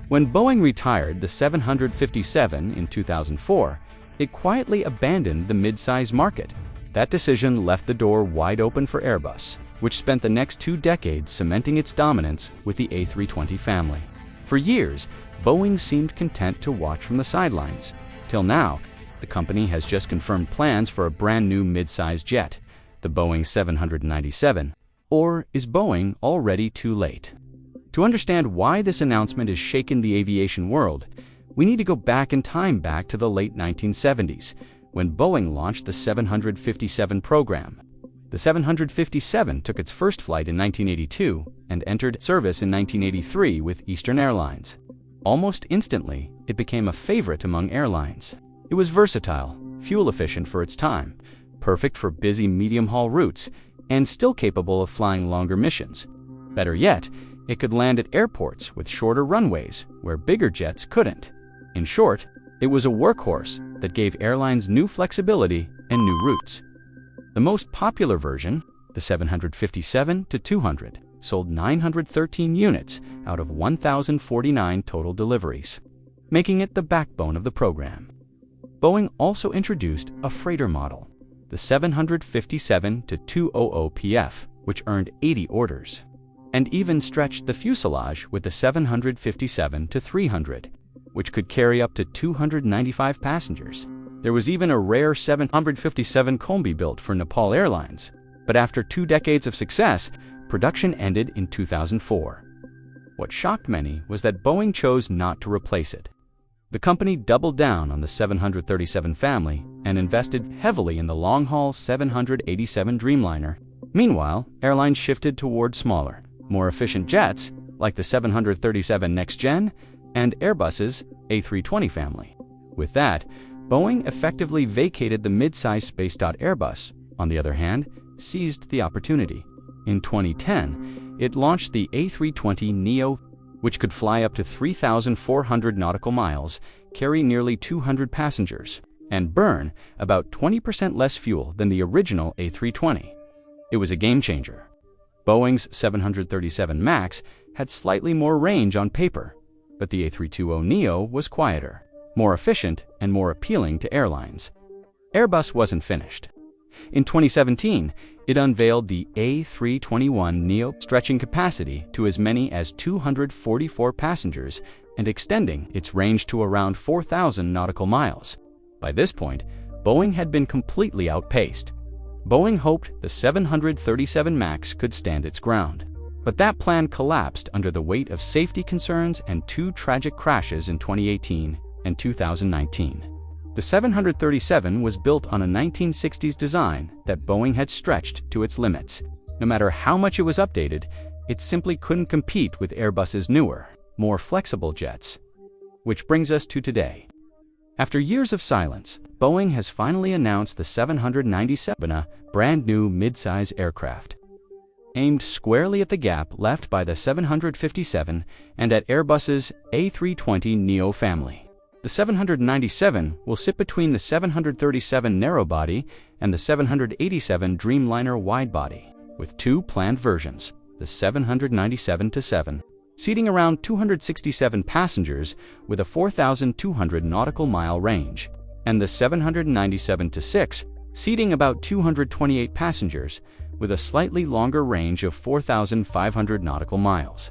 When Boeing retired the 757 in 2004, it quietly abandoned the mid-size market. That decision left the door wide open for Airbus, which spent the next 2 decades cementing its dominance with the A320 family. For years, Boeing seemed content to watch from the sidelines. Till now, the company has just confirmed plans for a brand new mid-size jet, the Boeing 797. Or is Boeing already too late? To understand why this announcement has shaken the aviation world, we need to go back in time, back to the late 1970s, when Boeing launched the 757 program. The 757 took its first flight in 1982 and entered service in 1983 with Eastern Airlines. Almost instantly, it became a favorite among airlines. It was versatile, fuel-efficient for its time, perfect for busy medium-haul routes, and still capable of flying longer missions. Better yet, it could land at airports with shorter runways where bigger jets couldn't. In short, it was a workhorse that gave airlines new flexibility and new routes. The most popular version, the 757-200, sold 913 units out of 1,049 total deliveries, making it the backbone of the program. Boeing also introduced a freighter model, the 757-200PF, which earned 80 orders, and even stretched the fuselage with the 757-300, which could carry up to 295 passengers. There was even a rare 757 Combi built for Nepal Airlines, but after 2 decades of success, production ended in 2004. What shocked many was that Boeing chose not to replace it. The company doubled down on the 737 family and invested heavily in the long-haul 787 Dreamliner. Meanwhile, airlines shifted toward smaller, more efficient jets like the 737 Next Gen and Airbus's A320 family. With that, Boeing effectively vacated the mid-size space. Airbus, on the other hand, seized the opportunity. In 2010, it launched the A320neo, which could fly up to 3,400 nautical miles, carry nearly 200 passengers, and burn about 20% less fuel than the original A320. It was a game-changer. Boeing's 737 MAX had slightly more range on paper, but the A320neo was quieter, more efficient, and more appealing to airlines. Airbus wasn't finished. In 2017, it unveiled the A321neo, stretching capacity to as many as 244 passengers and extending its range to around 4,000 nautical miles. By this point, Boeing had been completely outpaced. Boeing hoped the 737 MAX could stand its ground. But that plan collapsed under the weight of safety concerns and 2 tragic crashes in 2018 and 2019. The 737 was built on a 1960s design that Boeing had stretched to its limits. No matter how much it was updated, it simply couldn't compete with Airbus's newer, more flexible jets. Which brings us to today. After years of silence, Boeing has finally announced the 797, a brand new mid-size aircraft, aimed squarely at the gap left by the 757 and at Airbus's A320neo family. The 797 will sit between the 737 narrowbody and the 787 Dreamliner widebody, with 2 planned versions, the 797-7, seating around 267 passengers with a 4,200 nautical mile range, and the 797-6, seating about 228 passengers with a slightly longer range of 4,500 nautical miles.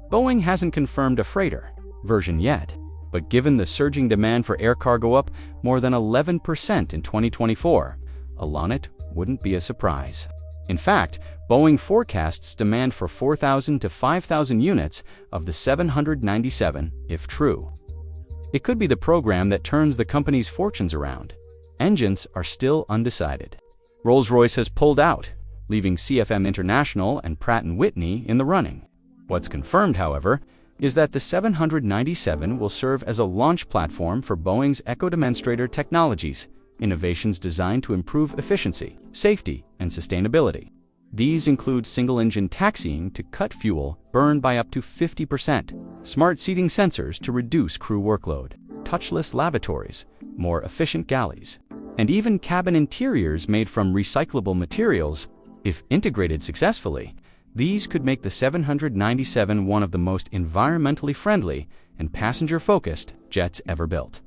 Boeing hasn't confirmed a freighter version yet, but given the surging demand for air cargo up more than 11% in 2024, a Lonnet wouldn't be a surprise. In fact, Boeing forecasts demand for 4,000 to 5,000 units of the 797, if true. It could be the program that turns the company's fortunes around. Engines are still undecided. Rolls-Royce has pulled out, leaving CFM International and Pratt & Whitney in the running. What's confirmed, however, is that the 797 will serve as a launch platform for Boeing's Echo Demonstrator technologies, innovations designed to improve efficiency, safety, and sustainability. These include single-engine taxiing to cut fuel burn by up to 50%, smart seating sensors to reduce crew workload, touchless lavatories, more efficient galleys, and even cabin interiors made from recyclable materials. If integrated successfully, These could make the 797 one of the most environmentally friendly and passenger-focused jets ever built.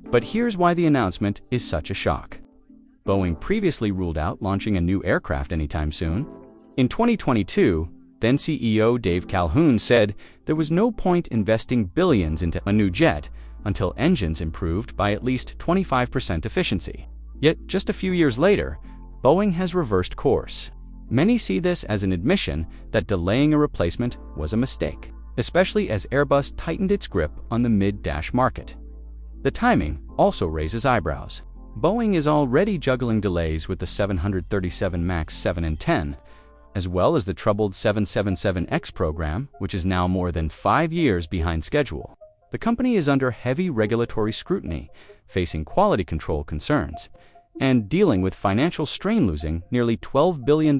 But here's why the announcement is such a shock. Boeing previously ruled out launching a new aircraft anytime soon. In 2022, then CEO Dave Calhoun said there was no point investing billions into a new jet until engines improved by at least 25% efficiency. Yet, just a few years later, Boeing has reversed course. Many see this as an admission that delaying a replacement was a mistake, especially as Airbus tightened its grip on the mid-dash market. The timing also raises eyebrows. Boeing is already juggling delays with the 737 MAX 7 and 10, as well as the troubled 777X program, which is now more than 5 years behind schedule. The company is under heavy regulatory scrutiny, facing quality control concerns, and dealing with financial strain, losing nearly $12 billion in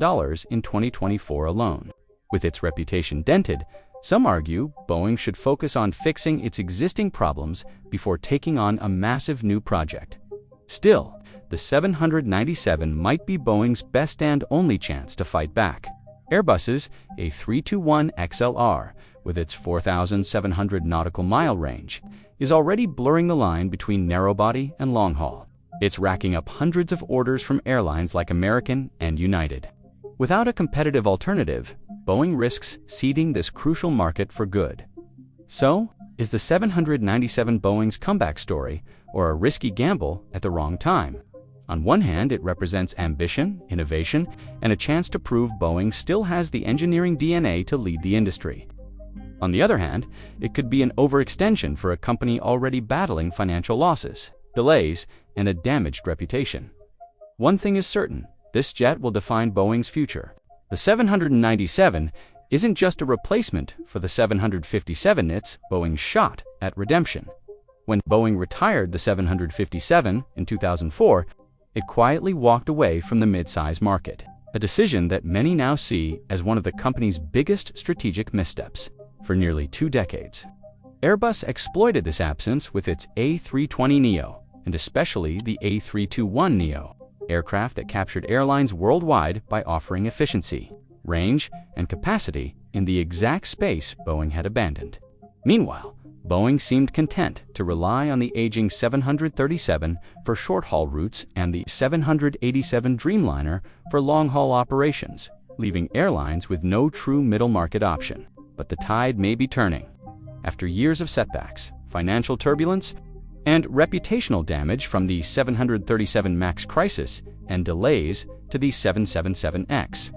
2024 alone. With its reputation dented, some argue Boeing should focus on fixing its existing problems before taking on a massive new project. Still, the 797 might be Boeing's best and only chance to fight back. Airbus's A321XLR, with its 4,700 nautical mile range, is already blurring the line between narrow-body and long-haul. It's racking up hundreds of orders from airlines like American and United. Without a competitive alternative, Boeing risks ceding this crucial market for good. So, is the 797 Boeing's comeback story, or a risky gamble at the wrong time? On one hand, it represents ambition, innovation, and a chance to prove Boeing still has the engineering DNA to lead the industry. On the other hand, it could be an overextension for a company already battling financial losses, delays, and a damaged reputation. One thing is certain, this jet will define Boeing's future. The 797 isn't just a replacement for the 757, it's Boeing's shot at redemption. When Boeing retired the 757 in 2004, it quietly walked away from the mid-size market, a decision that many now see as one of the company's biggest strategic missteps. For nearly 2 decades, Airbus exploited this absence with its A320neo, and especially the A321neo, aircraft that captured airlines worldwide by offering efficiency, range, and capacity in the exact space Boeing had abandoned. Meanwhile, Boeing seemed content to rely on the aging 737 for short-haul routes and the 787 Dreamliner for long-haul operations, leaving airlines with no true middle-market option. But the tide may be turning. After years of setbacks, financial turbulence, and reputational damage from the 737 MAX crisis and delays to the 777X,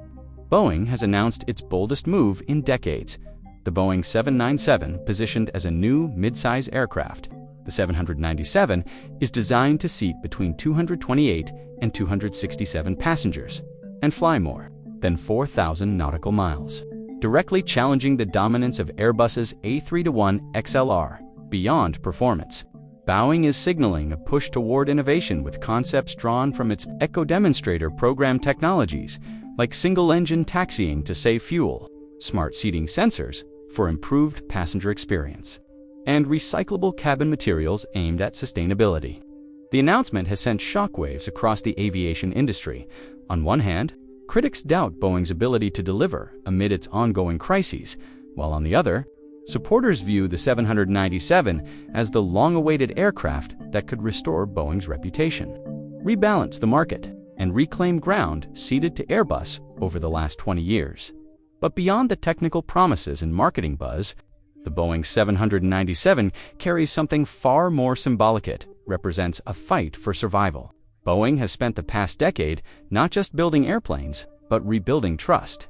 Boeing has announced its boldest move in decades. The Boeing 797, positioned as a new mid-size aircraft. The 797 is designed to seat between 228 and 267 passengers and fly more than 4,000 nautical miles, directly challenging the dominance of Airbus's A321XLR. Beyond performance, Boeing is signaling a push toward innovation with concepts drawn from its Echo demonstrator program technologies, like single-engine taxiing to save fuel, smart seating sensors for improved passenger experience, and recyclable cabin materials aimed at sustainability. The announcement has sent shockwaves across the aviation industry. On one hand, critics doubt Boeing's ability to deliver amid its ongoing crises, while on the other, supporters view the 797 as the long-awaited aircraft that could restore Boeing's reputation, rebalance the market, and reclaim ground ceded to Airbus over the last 20 years. But beyond the technical promises and marketing buzz, the Boeing 797 carries something far more symbolic. It represents a fight for survival. Boeing has spent the past decade not just building airplanes, but rebuilding trust.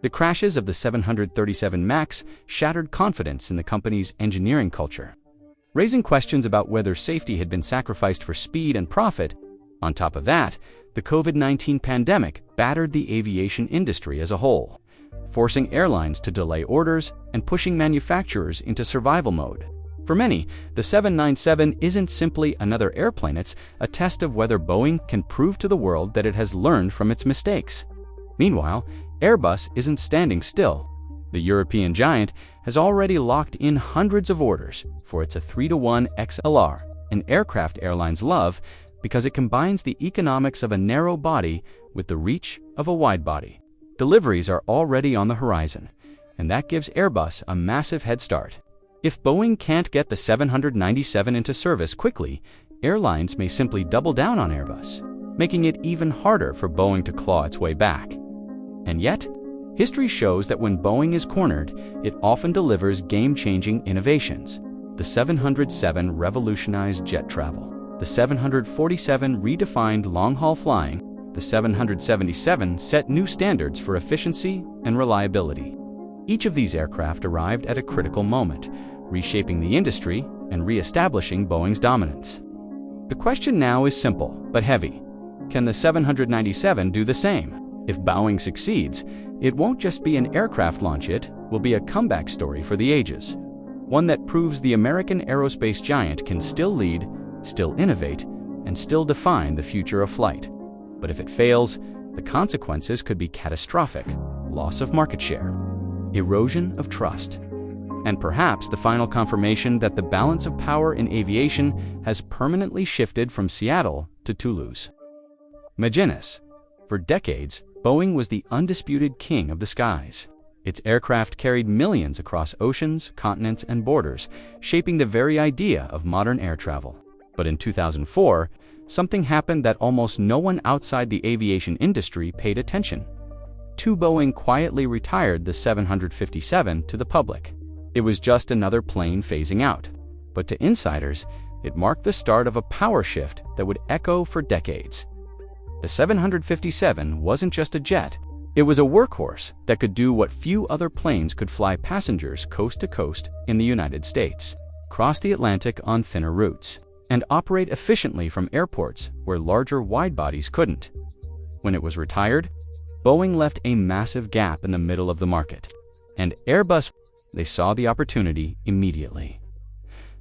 The crashes of the 737 MAX shattered confidence in the company's engineering culture, raising questions about whether safety had been sacrificed for speed and profit. On top of that, the COVID-19 pandemic battered the aviation industry as a whole, forcing airlines to delay orders and pushing manufacturers into survival mode. For many, the 797 isn't simply another airplane, it's a test of whether Boeing can prove to the world that it has learned from its mistakes. Meanwhile, Airbus isn't standing still. The European giant has already locked in hundreds of orders for its A321 XLR, an aircraft airlines love because it combines the economics of a narrow body with the reach of a wide body. Deliveries are already on the horizon, and that gives Airbus a massive head start. If Boeing can't get the 797 into service quickly, airlines may simply double down on Airbus, making it even harder for Boeing to claw its way back. And yet, history shows that when Boeing is cornered, it often delivers game-changing innovations. The 707 revolutionized jet travel. The 747 redefined long-haul flying. The 777 set new standards for efficiency and reliability. Each of these aircraft arrived at a critical moment, reshaping the industry and re-establishing Boeing's dominance. The question now is simple, but heavy. Can the 797 do the same? If Boeing succeeds, it won't just be an aircraft launch, it will be a comeback story for the ages. One that proves the American aerospace giant can still lead, still innovate, and still define the future of flight. But if it fails, the consequences could be catastrophic: loss of market share, erosion of trust, and perhaps the final confirmation that the balance of power in aviation has permanently shifted from Seattle to Toulouse. Maginnis. For decades, Boeing was the undisputed king of the skies. Its aircraft carried millions across oceans, continents, and borders, shaping the very idea of modern air travel. But in 2004, something happened that almost no one outside the aviation industry paid attention. Boeing quietly retired the 757 to the public. It was just another plane phasing out. But to insiders, it marked the start of a power shift that would echo for decades. The 757 wasn't just a jet. It was a workhorse that could do what few other planes could: fly passengers coast to coast in the United States, cross the Atlantic on thinner routes, and operate efficiently from airports where larger wide-bodies couldn't. When it was retired, Boeing left a massive gap in the middle of the market, and Airbus, they saw the opportunity immediately.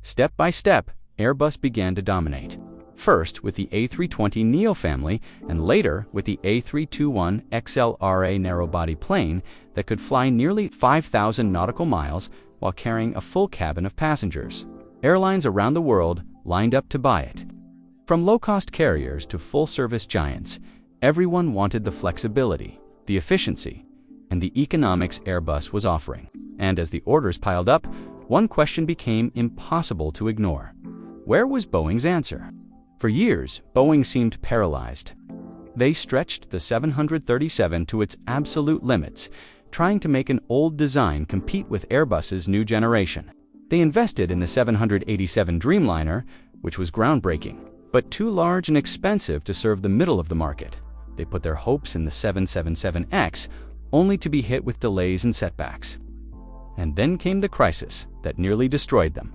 Step by step, Airbus began to dominate. First with the A320neo family, and later with the A321XLR narrow-body plane that could fly nearly 5,000 nautical miles while carrying a full cabin of passengers. Airlines around the world lined up to buy it. From low-cost carriers to full-service giants, everyone wanted the flexibility, the efficiency, and the economics Airbus was offering. And as the orders piled up, one question became impossible to ignore. Where was Boeing's answer? For years, Boeing seemed paralyzed. They stretched the 737 to its absolute limits, trying to make an old design compete with Airbus's new generation. They invested in the 787 Dreamliner, which was groundbreaking, but too large and expensive to serve the middle of the market. They put their hopes in the 777X, only to be hit with delays and setbacks. And then came the crisis that nearly destroyed them: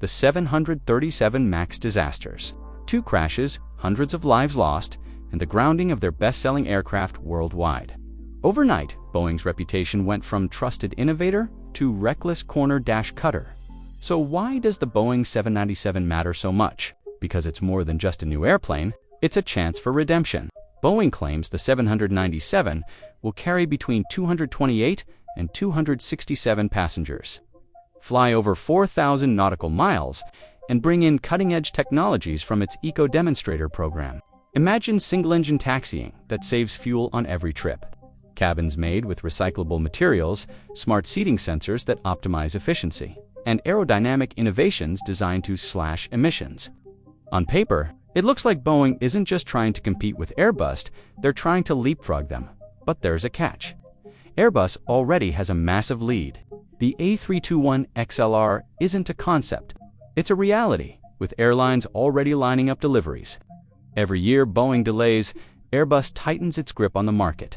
the 737 MAX disasters. 2 crashes, hundreds of lives lost, and the grounding of their best-selling aircraft worldwide. Overnight, Boeing's reputation went from trusted innovator to reckless corner-cutter. So why does the Boeing 797 matter so much? Because it's more than just a new airplane, it's a chance for redemption. Boeing claims the 797 will carry between 228 and 267 passengers, fly over 4,000 nautical miles, and bring in cutting-edge technologies from its eco-demonstrator program. Imagine single-engine taxiing that saves fuel on every trip, cabins made with recyclable materials, smart seating sensors that optimize efficiency, and aerodynamic innovations designed to slash emissions. On paper, it looks like Boeing isn't just trying to compete with Airbus, they're trying to leapfrog them. But there's a catch. Airbus already has a massive lead. The A321XLR isn't a concept. It's a reality, with airlines already lining up deliveries. Every year Boeing delays, Airbus tightens its grip on the market.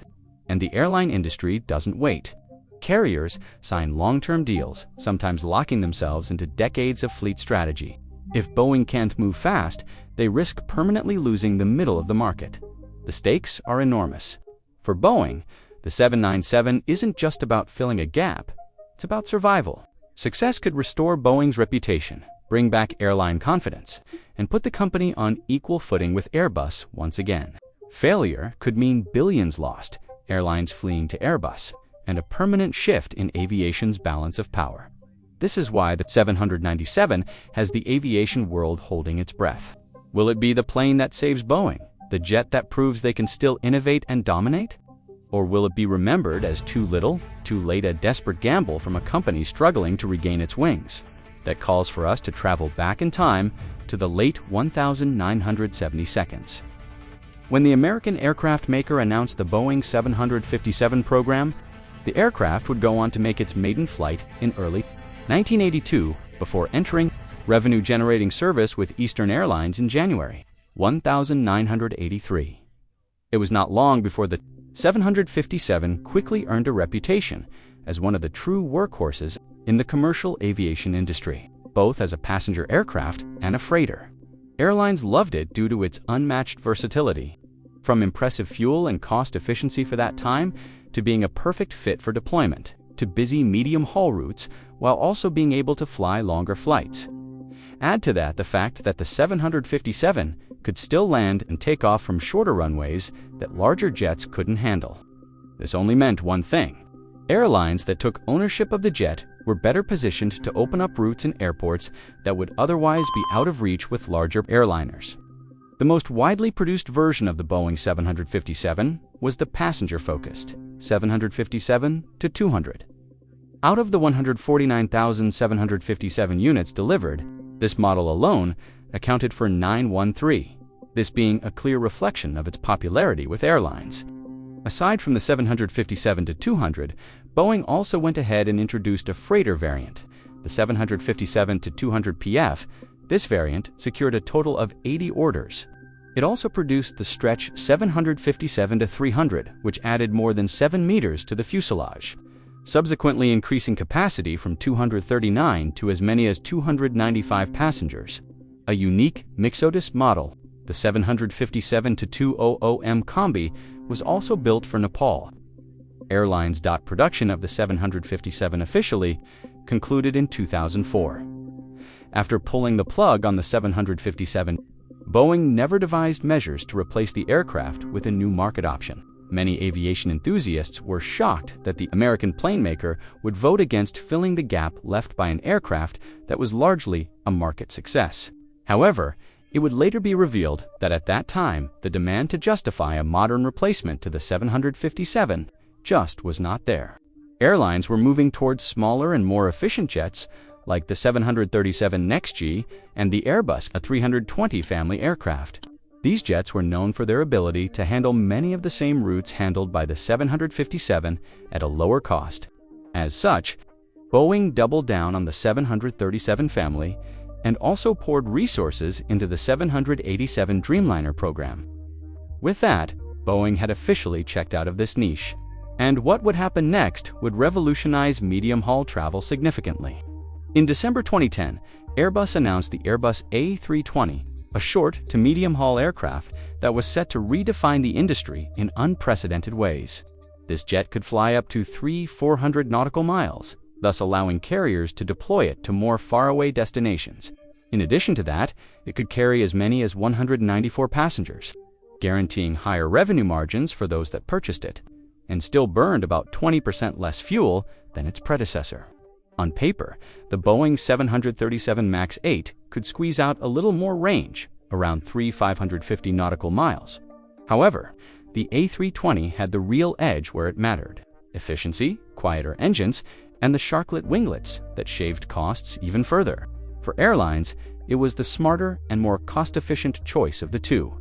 And the airline industry doesn't wait. Carriers sign long-term deals, sometimes locking themselves into decades of fleet strategy. If Boeing can't move fast, they risk permanently losing the middle of the market. The stakes are enormous. For Boeing, the 797 isn't just about filling a gap, it's about survival. Success could restore Boeing's reputation, bring back airline confidence, and put the company on equal footing with Airbus once again. Failure could mean billions lost, airlines fleeing to Airbus, and a permanent shift in aviation's balance of power. This is why the 797 has the aviation world holding its breath. Will it be the plane that saves Boeing, the jet that proves they can still innovate and dominate? Or will it be remembered as too little, too late, a desperate gamble from a company struggling to regain its wings? That calls for us to travel back in time to the late 1972. When the American aircraft maker announced the Boeing 757 program, the aircraft would go on to make its maiden flight in early 1982 before entering revenue-generating service with Eastern Airlines in January 1983. It was not long before the 757 quickly earned a reputation as one of the true workhorses in the commercial aviation industry, both as a passenger aircraft and a freighter. Airlines loved it due to its unmatched versatility, from impressive fuel and cost efficiency for that time to being a perfect fit for deployment, to busy medium-haul routes while also being able to fly longer flights. Add to that the fact that the 757 could still land and take off from shorter runways that larger jets couldn't handle. This only meant one thing: airlines that took ownership of the jet were better positioned to open up routes in airports that would otherwise be out of reach with larger airliners. The most widely produced version of the Boeing 757 was the passenger-focused 757-200. Out of the 149,757 units delivered, this model alone accounted for 913, this being a clear reflection of its popularity with airlines. Aside from the 757-200, Boeing also went ahead and introduced a freighter variant, the 757-200PF. This variant secured a total of 80 orders. It also produced the stretch 757-300, which added more than 7 meters to the fuselage, subsequently increasing capacity from 239 to as many as 295 passengers. A unique Mixodus model, the 757-200M Combi, was also built for Nepal. Airlines' production of the 757 officially concluded in 2004. After pulling the plug on the 757, Boeing never devised measures to replace the aircraft with a new market option. Many aviation enthusiasts were shocked that the American plane maker would vote against filling the gap left by an aircraft that was largely a market success. However, it would later be revealed that at that time, the demand to justify a modern replacement to the 757 just was not there. Airlines were moving towards smaller and more efficient jets like the 737 NextG and the Airbus A320 family aircraft. These jets were known for their ability to handle many of the same routes handled by the 757 at a lower cost. As such, Boeing doubled down on the 737 family and also poured resources into the 787 Dreamliner program. With that, Boeing had officially checked out of this niche. And what would happen next would revolutionize medium-haul travel significantly. In December 2010, Airbus announced the Airbus A320, a short to medium-haul aircraft that was set to redefine the industry in unprecedented ways. This jet could fly up to 400 nautical miles, thus allowing carriers to deploy it to more faraway destinations. In addition to that, it could carry as many as 194 passengers, guaranteeing higher revenue margins for those that purchased it, and still burned about 20% less fuel than its predecessor. On paper, the Boeing 737 MAX 8 could squeeze out a little more range, around 550 nautical miles. However, the A320 had the real edge where it mattered: efficiency, quieter engines, and the sharklet winglets that shaved costs even further. For airlines, it was the smarter and more cost-efficient choice of the two.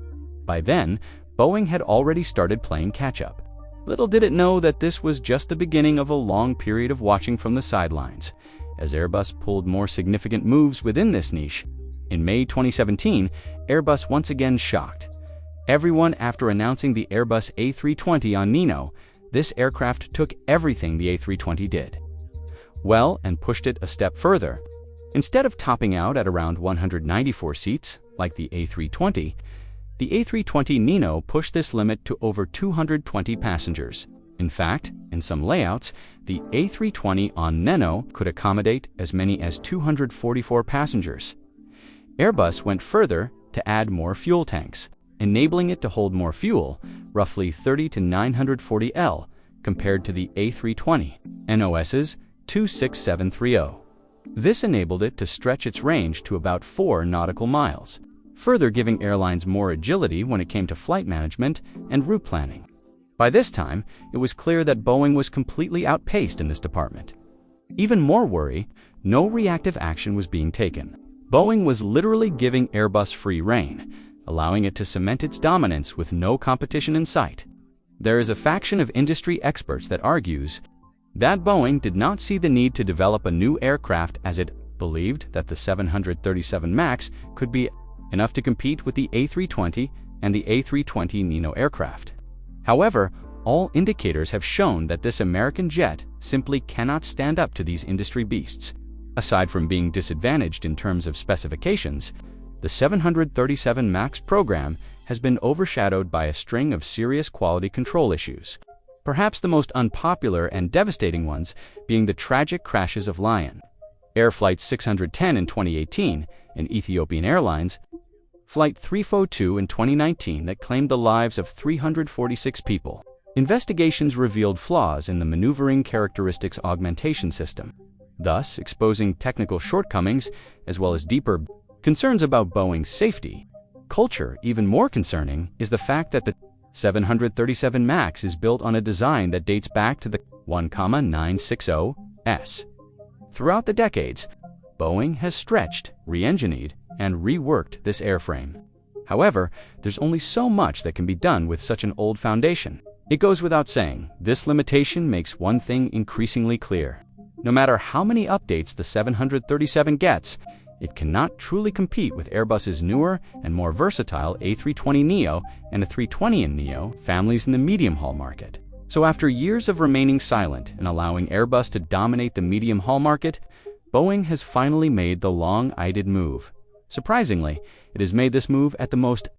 By then, Boeing had already started playing catch-up. Little did it know that this was just the beginning of a long period of watching from the sidelines, as Airbus pulled more significant moves within this niche. In May 2017, Airbus once again shocked everyone after announcing the Airbus A320 on Nino. This aircraft took everything the A320 did well and pushed it a step further. Instead of topping out at around 194 seats, like the A320, the A320 Neo pushed this limit to over 220 passengers. In fact, in some layouts, the A320 on Neo could accommodate as many as 244 passengers. Airbus went further to add more fuel tanks, enabling it to hold more fuel, roughly 30 to 940 L, compared to the A320, NOS's 26730. This enabled it to stretch its range to about 4 nautical miles, further giving airlines more agility when it came to flight management and route planning. By this time, it was clear that Boeing was completely outpaced in this department. Even more worry, no reactive action was being taken. Boeing was literally giving Airbus free rein, allowing it to cement its dominance with no competition in sight. There is a faction of industry experts that argues that Boeing did not see the need to develop a new aircraft, as it believed that the 737 MAX could be enough to compete with the A320 and the A320neo aircraft. However, all indicators have shown that this American jet simply cannot stand up to these industry beasts. Aside from being disadvantaged in terms of specifications, the 737 MAX program has been overshadowed by a string of serious quality control issues, perhaps the most unpopular and devastating ones being the tragic crashes of Lion Air Flight 610 in 2018 and Ethiopian Airlines Flight 342 in 2019 that claimed the lives of 346 people. Investigations revealed flaws in the maneuvering characteristics augmentation system, thus exposing technical shortcomings as well as deeper concerns about Boeing's safety. Culture, even more concerning, is the fact that the 737 MAX is built on a design that dates back to the 1960s. Throughout the decades, Boeing has stretched, re-engineered, and reworked this airframe. However, there's only so much that can be done with such an old foundation. It goes without saying, this limitation makes one thing increasingly clear. No matter how many updates the 737 gets, it cannot truly compete with Airbus's newer and more versatile A320neo and A320neo families in the medium-haul market. So after years of remaining silent and allowing Airbus to dominate the medium-haul market, Boeing has finally made the long-eyed move. Surprisingly, it has made this move at the most